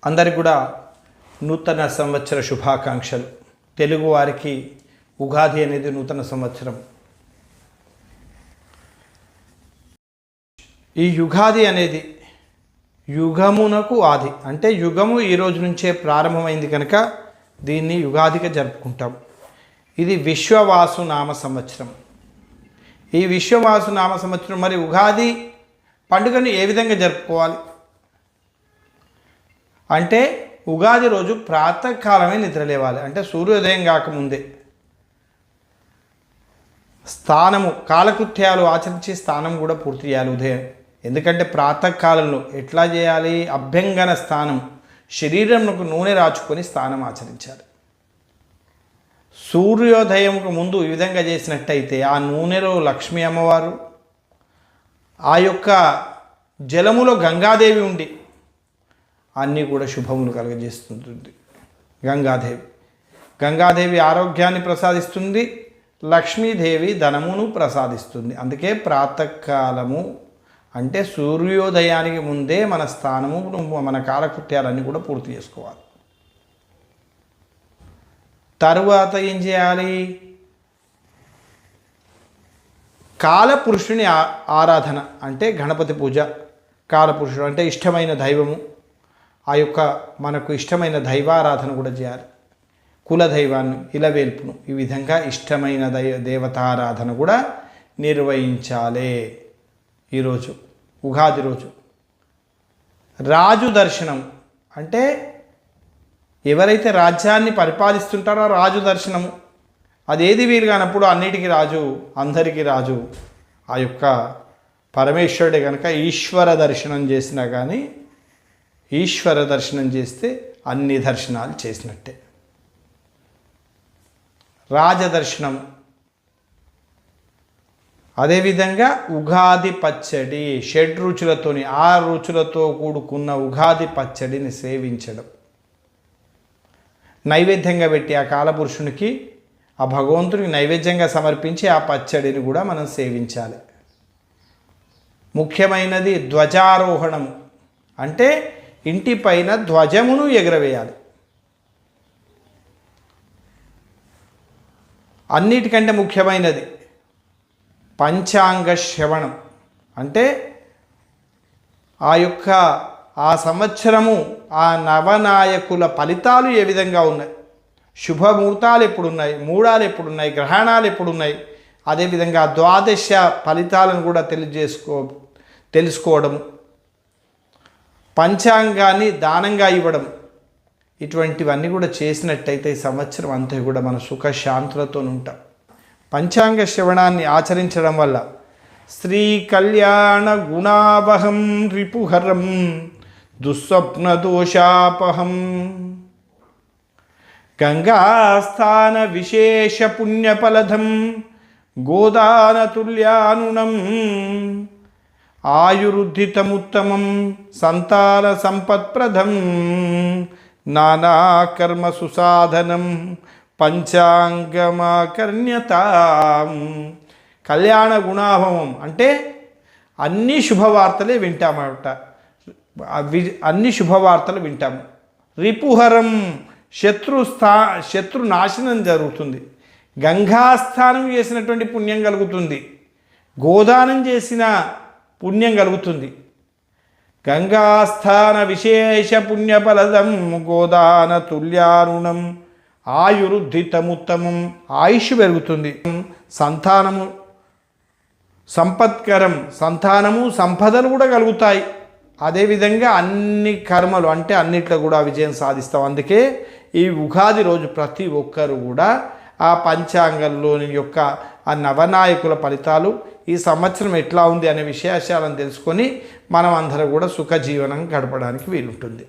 అందరికి కూడా నూతన సంవత్సర శుభాకాంక్షలు. తెలుగు వారికి ఉగాది అనేది నూతన సంవత్సరం. ఈ యుగాది అనేది యుగమునకు ఆది, అంటే యుగము ఈ రోజు నుంచే ప్రారంభమైంది కనుక దీన్ని యుగాదిగా జరుపుకుంటాం. ఇది విశ్వవాసు నామ సంవత్సరం. ఈ విశ్వవాసు నామ సంవత్సరం మరి ఉగాది పండుగను ఏ విధంగా జరుపుకోవాలి అంటే ఉగాది రోజు ప్రాతకాలమే నిద్రలేవాలి. అంటే సూర్యోదయం కాకముందే స్నానము, కాలకృత్యాలు ఆచరించి స్నానం కూడా పూర్తి చేయాలి ఉదయం. ఎందుకంటే ప్రాతకాలంలో ఎట్లా చేయాలి? అభ్యంగన స్నానం, శరీరంకు నూనె రాచుకొని స్నానం ఆచరించాలి. సూర్యోదయంకు ముందు ఈ విధంగా చేసినట్టయితే ఆ నూనెలో లక్ష్మీ అమ్మవారు, ఆ యొక్క జలములో గంగాదేవి ఉండి అన్నీ కూడా శుభములు కలుగజేస్తుంటుంది. గంగాదేవి ఆరోగ్యాన్ని ప్రసాదిస్తుంది, లక్ష్మీదేవి ధనమును ప్రసాదిస్తుంది. అందుకే ప్రాతకాలము అంటే సూర్యోదయానికి ముందే మన స్థానము, మన కాలకృత్యాలన్నీ కూడా పూర్తి చేసుకోవాలి. తరువాత ఏం చేయాలి? కాలపురుషుని ఆరాధన అంటే గణపతి పూజ. కాలపురుషుడు అంటే ఇష్టమైన దైవము, ఆ యొక్క మనకు ఇష్టమైన దైవారాధన కూడా చేయాలి. కులదైవాన్ని, ఇలవేల్పును, ఈ విధంగా ఇష్టమైన దేవతారాధన కూడా నిర్వహించాలి. ఈరోజు ఉగాది రోజు రాజు దర్శనం అంటే ఎవరైతే రాజ్యాన్ని పరిపాలిస్తుంటారో రాజు దర్శనము, అదేది వీలు కానప్పుడు అన్నిటికీ రాజు, అందరికీ రాజు ఆ యొక్క పరమేశ్వరుడే కనుక ఈశ్వర దర్శనం చేసినా కానీ, ఈశ్వర దర్శనం చేస్తే అన్ని దర్శనాలు చేసినట్టే. రాజదర్శనం, అదేవిధంగా ఉగాది పచ్చడి, షడ్రుచులతోని 6 రుచులతో కూడుకున్న ఉగాది పచ్చడిని సేవించడం, నైవేద్యంగా పెట్టి ఆ కాలపురుషునికి, ఆ భగవంతుడికి నైవేద్యంగా సమర్పించి ఆ పచ్చడిని కూడా మనం సేవించాలి. ముఖ్యమైనది ధ్వజారోహణము, అంటే ఇంటిపైన ధ్వజమును ఎగరవేయాలి. అన్నిటికంటే ముఖ్యమైనది పంచాంగ శ్రవణం, అంటే ఆ సంవత్సరము ఆ నవనాయకుల ఫలితాలు ఏ విధంగా ఉన్నాయి, శుభముహూర్తాలు ఎప్పుడున్నాయి, మూడాలు ఎప్పుడున్నాయి, గ్రహణాలు ఎప్పుడున్నాయి, అదేవిధంగా ద్వాదశ ఫలితాలను కూడా తెలుసుకోవడం, పంచాంగాన్ని దానంగా ఇవ్వడం, ఇటువంటివన్నీ కూడా చేసినట్టయితే ఈ సంవత్సరం అంతా కూడా మన సుఖశాంతులతో ఉంటాం. పంచాంగ శ్రవణాన్ని ఆచరించడం వల్ల శ్రీ కళ్యాణ గుణావహం రిపుహరం దుస్వప్న దోషాపహం గంగాస్థాన విశేష పుణ్యఫలదం గోదానతుల్యానునం ఆయురుద్ధితముత్తమం సంతాన సంపత్ప్రదం నానాకర్మ సుసాధనం పంచాంగమాకర్ణ్యతాం. కళ్యాణ గుణాభవం అంటే అన్ని శుభవార్తలే వింటామట, అన్ని శుభవార్తలు వింటాము. రిపుహరం శత్రు నాశనం జరుగుతుంది. గంగాస్థానం చేసినటువంటి పుణ్యం కలుగుతుంది, గోదానం చేసిన పుణ్యం కలుగుతుంది. గంగాస్థాన విశేష పుణ్యఫలదం గోదాన తుల్యారుణం ఆయురుద్ధితముత్తమం, ఆయుష్ పెరుగుతుంది. సంతానము సంపత్కరం, సంతానము సంపదలు కూడా కలుగుతాయి. అదేవిధంగా అన్ని కర్మలు అంటే అన్నిట్లో కూడా విజయం సాధిస్తాం. అందుకే ఈ ఉగాది రోజు ప్రతి ఒక్కరు కూడా ఆ పంచాంగంలోని యొక్క ఆ నవనాయకుల ఫలితాలు, ఈ సంవత్సరం ఎట్లా ఉంది అనే విశేషాలను తెలుసుకొని మనం అందరం కూడా సుఖజీవనం గడపడానికి వీలుంటుంది.